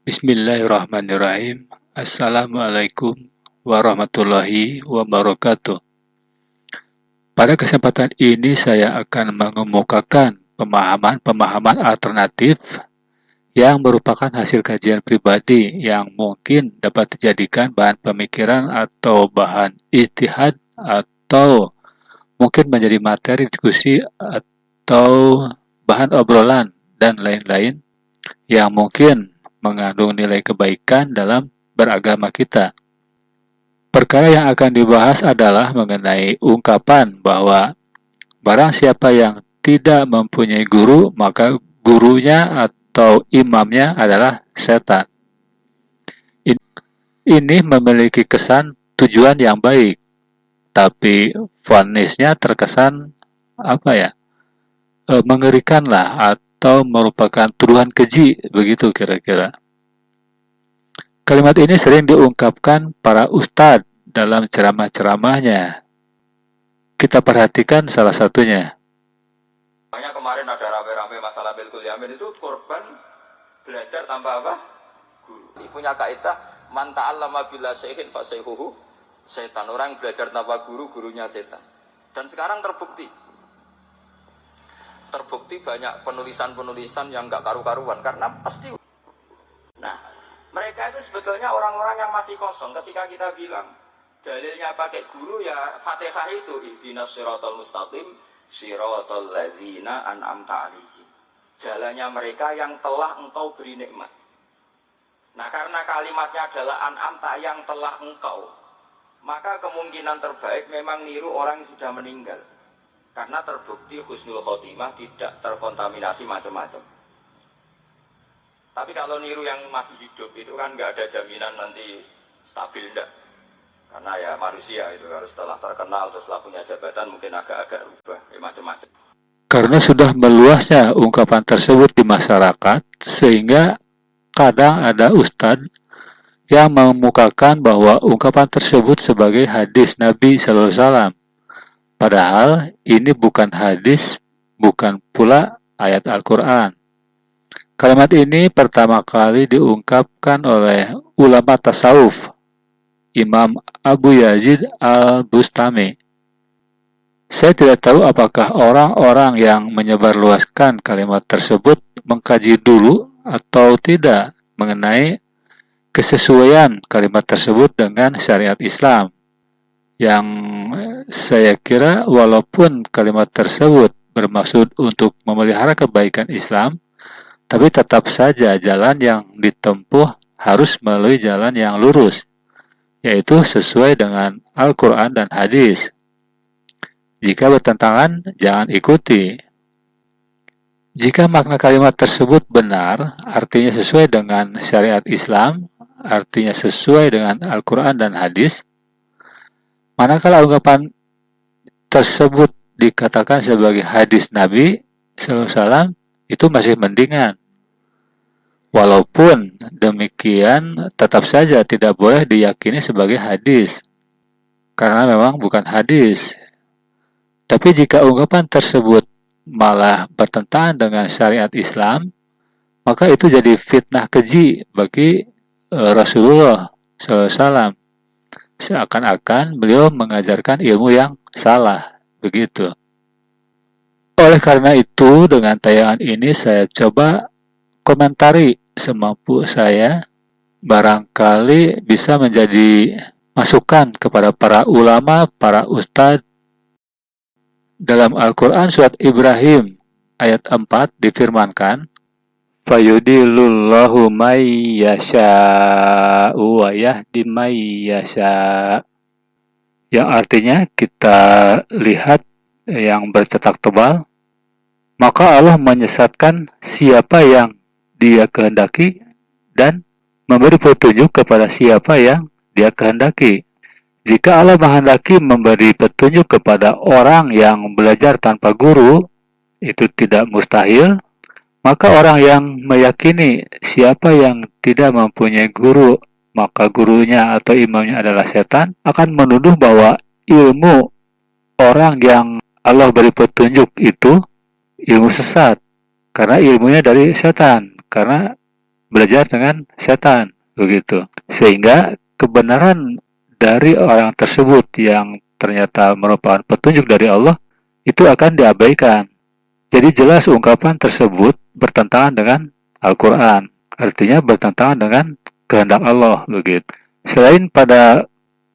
Bismillahirrahmanirrahim. Assalamualaikum warahmatullahi wabarakatuh. Pada kesempatan ini saya akan mengemukakan pemahaman-pemahaman alternatif yang merupakan hasil kajian pribadi yang mungkin dapat dijadikan bahan pemikiran atau bahan ijtihad atau mungkin menjadi materi diskusi atau bahan obrolan dan lain-lain yang mungkin mengandung nilai kebaikan dalam beragama kita. Perkara yang akan dibahas adalah mengenai ungkapan bahwa barang siapa yang tidak mempunyai guru, maka gurunya atau imamnya adalah setan. Ini memiliki kesan tujuan yang baik, tapi vonisnya terkesan mengerikan lah atau merupakan tuduhan keji, begitu kira-kira. Kalimat ini sering diungkapkan para ustadz dalam ceramah-ceramahnya. Kita perhatikan salah satunya. Makanya kemarin ada rame-rame masalah Milkul Yamin itu korban belajar tanpa apa? Guru. Ini punya kaidah man ta'allama bila syaihin fasayhuhu setan. Orang belajar tanpa guru, gurunya setan. Dan sekarang terbukti banyak penulisan-penulisan yang nggak karu-karuan karena pasti. Nah, mereka itu sebetulnya orang-orang yang masih kosong ketika kita bilang dalilnya pakai guru ya Fatihah itu ihdinas siratal mustaqim siratal ladzina an'amta 'alaihim. Jalannya mereka yang telah engkau beri nikmat. Nah, karena kalimatnya adalah an'amta yang telah engkau, maka kemungkinan terbaik memang niru orang yang sudah meninggal. Karena terbukti husnul khotimah tidak terkontaminasi macam-macam. Tapi kalau niru yang masih hidup itu kan nggak ada jaminan nanti stabil enggak. Karena ya manusia itu harus setelah terkenal terus setelah punya jabatan mungkin agak-agak rubah macam-macam. Karena sudah meluasnya ungkapan tersebut di masyarakat, sehingga kadang ada ustadz yang mengemukakan bahwa ungkapan tersebut sebagai hadis Nabi SAW. Padahal ini bukan hadis, bukan pula ayat Al-Quran. Kalimat ini pertama kali diungkapkan oleh ulama tasawuf, Imam Abu Yazid Al-Bustami. Saya tidak tahu apakah orang-orang yang menyebarluaskan kalimat tersebut mengkaji dulu atau tidak mengenai kesesuaian kalimat tersebut dengan syariat Islam. Yang saya kira walaupun kalimat tersebut bermaksud untuk memelihara kebaikan Islam, tapi tetap saja jalan yang ditempuh harus melalui jalan yang lurus, yaitu sesuai dengan Al-Quran dan hadis. Jika bertentangan, jangan ikuti. Jika makna kalimat tersebut benar, artinya sesuai dengan syariat Islam, artinya sesuai dengan Al-Quran dan hadis, manakala ungkapan tersebut dikatakan sebagai hadis Nabi SAW, itu masih mendingan. Walaupun demikian, tetap saja tidak boleh diyakini sebagai hadis, karena memang bukan hadis. Tapi jika ungkapan tersebut malah bertentangan dengan syariat Islam, maka itu jadi fitnah keji bagi Rasulullah SAW. Seakan-akan beliau mengajarkan ilmu yang salah, begitu. Oleh karena itu, dengan tayangan ini saya coba komentari semampu saya, barangkali bisa menjadi masukan kepada para ulama, para ustadz. Dalam Al-Quran surat Ibrahim ayat 4 difirmankan, Fayudilullahu may yasha'u wa yahdi may yasha'. Yang artinya kita lihat yang bercetak tebal, maka Allah menyesatkan siapa yang Dia kehendaki dan memberi petunjuk kepada siapa yang Dia kehendaki. Jika Allah menghendaki memberi petunjuk kepada orang yang belajar tanpa guru, itu tidak mustahil, maka orang yang meyakini siapa yang tidak mempunyai guru, maka gurunya atau imamnya adalah setan, akan menuduh bahwa ilmu orang yang Allah beri petunjuk itu ilmu sesat, karena ilmunya dari setan, karena belajar dengan setan, begitu. Sehingga kebenaran dari orang tersebut yang ternyata merupakan petunjuk dari Allah itu akan diabaikan. Jadi jelas ungkapan tersebut bertentangan dengan Al-Quran. Artinya bertentangan dengan kehendak Allah, begitu. Selain pada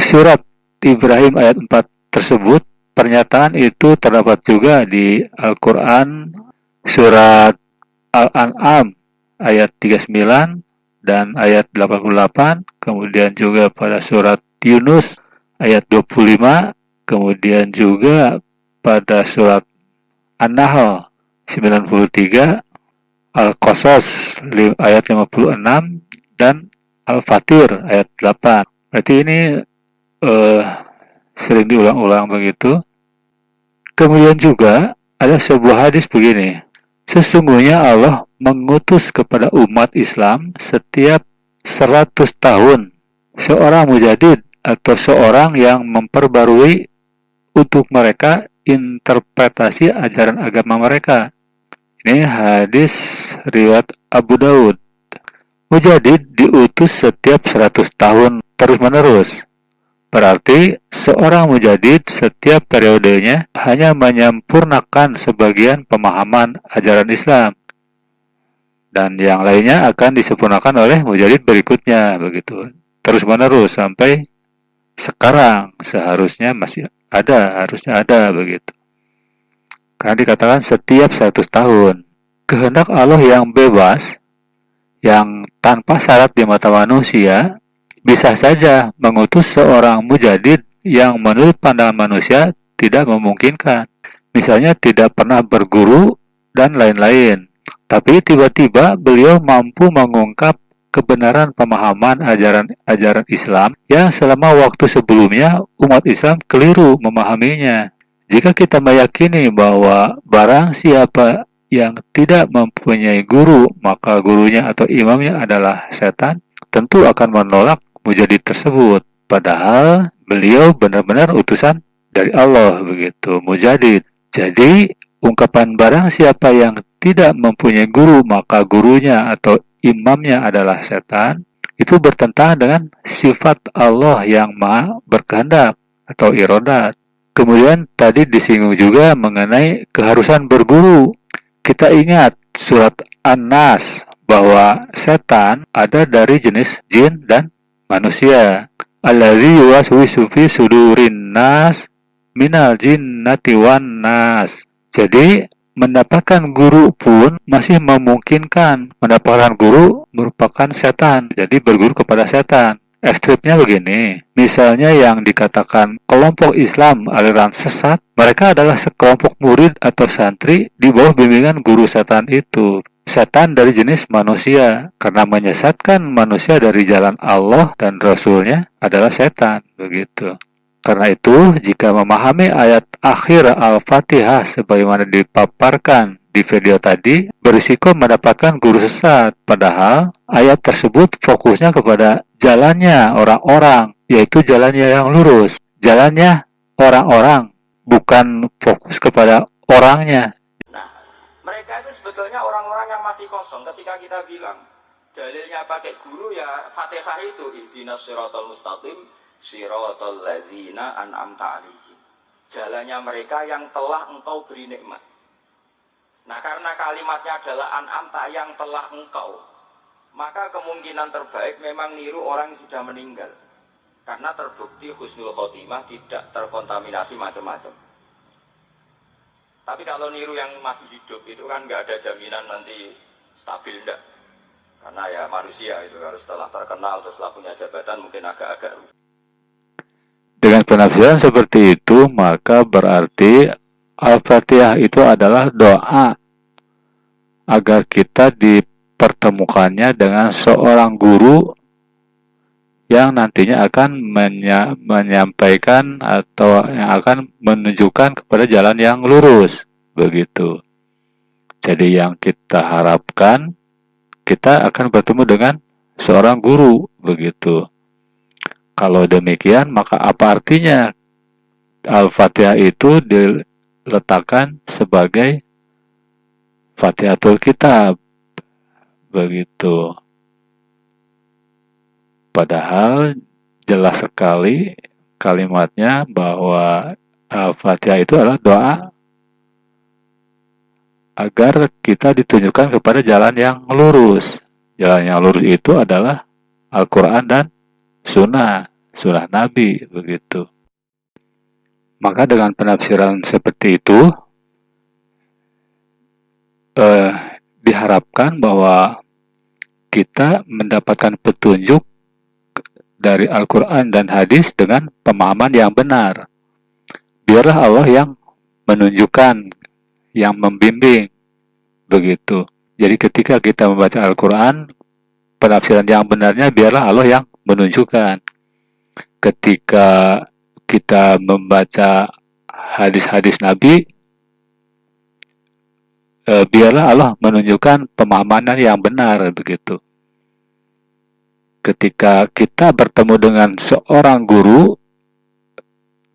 surat Ibrahim ayat 4 tersebut, pernyataan itu terdapat juga di Al-Quran surat Al-An'am ayat 39 dan ayat 88, kemudian juga pada surat Yunus ayat 25, kemudian juga pada surat An-Nahl 93, Al-Qasas ayat 56, dan Al-Fatir ayat 8. Berarti ini sering diulang-ulang begitu. Kemudian juga ada sebuah hadis begini. Sesungguhnya Allah mengutus kepada umat Islam setiap 100 tahun seorang mujadid atau seorang yang memperbarui untuk mereka interpretasi ajaran agama mereka. Ini hadis riwayat Abu Daud. Mujadid diutus setiap 100 tahun terus-menerus. Berarti seorang mujadid setiap periodenya hanya menyempurnakan sebagian pemahaman ajaran Islam. Dan yang lainnya akan disempurnakan oleh mujadid berikutnya, begitu. Terus-menerus sampai sekarang seharusnya masih ada, harusnya ada, begitu. Karena dikatakan setiap 100 tahun. Kehendak Allah yang bebas, yang tanpa syarat di mata manusia, bisa saja mengutus seorang mujadid yang menurut pandangan manusia tidak memungkinkan. Misalnya tidak pernah berguru dan lain-lain. Tapi tiba-tiba beliau mampu mengungkap kebenaran pemahaman ajaran Islam yang selama waktu sebelumnya umat Islam keliru memahaminya. Jika kita meyakini bahwa barang siapa yang tidak mempunyai guru, maka gurunya atau imamnya adalah setan, tentu akan menolak mujadid tersebut. Padahal beliau benar-benar utusan dari Allah, begitu, mujadid. Jadi, ungkapan barang siapa yang tidak mempunyai guru, maka gurunya atau imamnya adalah setan, itu bertentangan dengan sifat Allah yang maha berkehendak atau irodat. Kemudian tadi disinggung juga mengenai keharusan berguru. Kita ingat surat An-Nas bahwa setan ada dari jenis jin dan manusia. Allazi yuwaswisu fi sudurin nas minal jinnati wan nas. Jadi mendapatkan guru pun masih memungkinkan. Mendapatkan guru merupakan setan. Jadi berguru kepada setan. Ekstrimnya begini, misalnya yang dikatakan kelompok Islam aliran sesat, mereka adalah sekelompok murid atau santri di bawah bimbingan guru setan itu. Setan dari jenis manusia, karena menyesatkan manusia dari jalan Allah dan Rasulnya adalah setan, begitu. Karena itu, jika memahami ayat akhir Al-Fatihah sebagaimana dipaparkan di video tadi, berisiko mendapatkan guru sesat. Padahal, ayat tersebut fokusnya kepada jalannya orang-orang, yaitu jalannya yang lurus. Jalannya orang-orang, bukan fokus kepada orangnya. Nah, mereka itu sebetulnya orang-orang yang masih kosong ketika kita bilang dalilnya pakai guru ya Fatihah itu ihdinas siratal mustaqim siratal ladzina an'amta 'alaihim. Jalannya mereka yang telah engkau beri nikmat. Nah, karena kalimatnya adalah an'amta yang telah engkau, maka kemungkinan terbaik memang niru orang yang sudah meninggal. Karena terbukti husnul khotimah tidak terkontaminasi macam-macam. Tapi kalau niru yang masih hidup itu kan nggak ada jaminan nanti stabil, enggak. Karena ya manusia itu harus setelah terkenal terus setelah punya jabatan mungkin agak-agak. Dengan penafsiran seperti itu, maka berarti Al-Fatihah itu adalah doa agar kita dipertemukannya dengan seorang guru yang nantinya akan menyampaikan atau yang akan menunjukkan kepada jalan yang lurus, begitu. Jadi yang kita harapkan, kita akan bertemu dengan seorang guru, begitu. Kalau demikian, maka apa artinya Al-Fatihah itu diletakkan sebagai Fatihatul Kitab, begitu. Padahal jelas sekali kalimatnya bahwa Al-Fatihah itu adalah doa agar kita ditunjukkan kepada jalan yang lurus. Jalan yang lurus itu adalah Al-Quran dan Sunnah Nabi, begitu. Maka dengan penafsiran seperti itu, diharapkan bahwa kita mendapatkan petunjuk dari Al-Quran dan hadis dengan pemahaman yang benar. Biarlah Allah yang menunjukkan, yang membimbing, begitu. Jadi ketika kita membaca Al-Quran, penafsiran yang benarnya biarlah Allah yang menunjukkan. Ketika kita membaca hadis-hadis Nabi, biarlah Allah menunjukkan pemahaman yang benar, begitu. Ketika kita bertemu dengan seorang guru,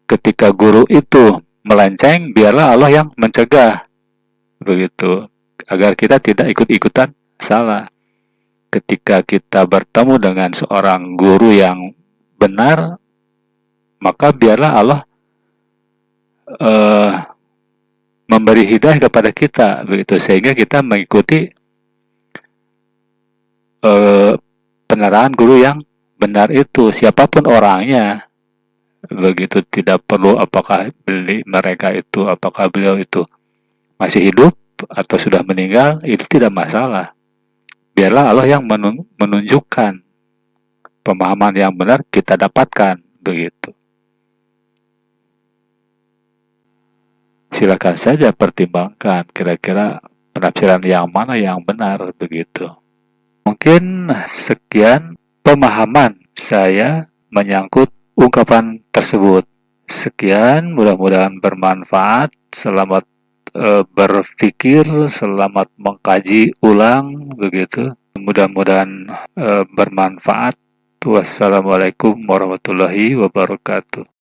ketika guru itu melenceng, biarlah Allah yang mencegah, begitu, agar kita tidak ikut-ikutan salah. Ketika kita bertemu dengan seorang guru yang benar, maka biarlah Allah memberi hidayah kepada kita, begitu, sehingga kita mengikuti penerangan guru yang benar itu, siapapun orangnya, begitu. Tidak perlu apakah apakah beliau itu masih hidup atau sudah meninggal, itu tidak masalah. Biarlah Allah yang menunjukkan pemahaman yang benar kita dapatkan, begitu. Silakan saja pertimbangkan kira-kira penafsiran yang mana yang benar, begitu. Mungkin sekian pemahaman saya menyangkut ungkapan tersebut. Sekian, mudah-mudahan bermanfaat. Selamat berpikir, selamat mengkaji ulang, begitu. Mudah-mudahan bermanfaat. Wassalamualaikum warahmatullahi wabarakatuh.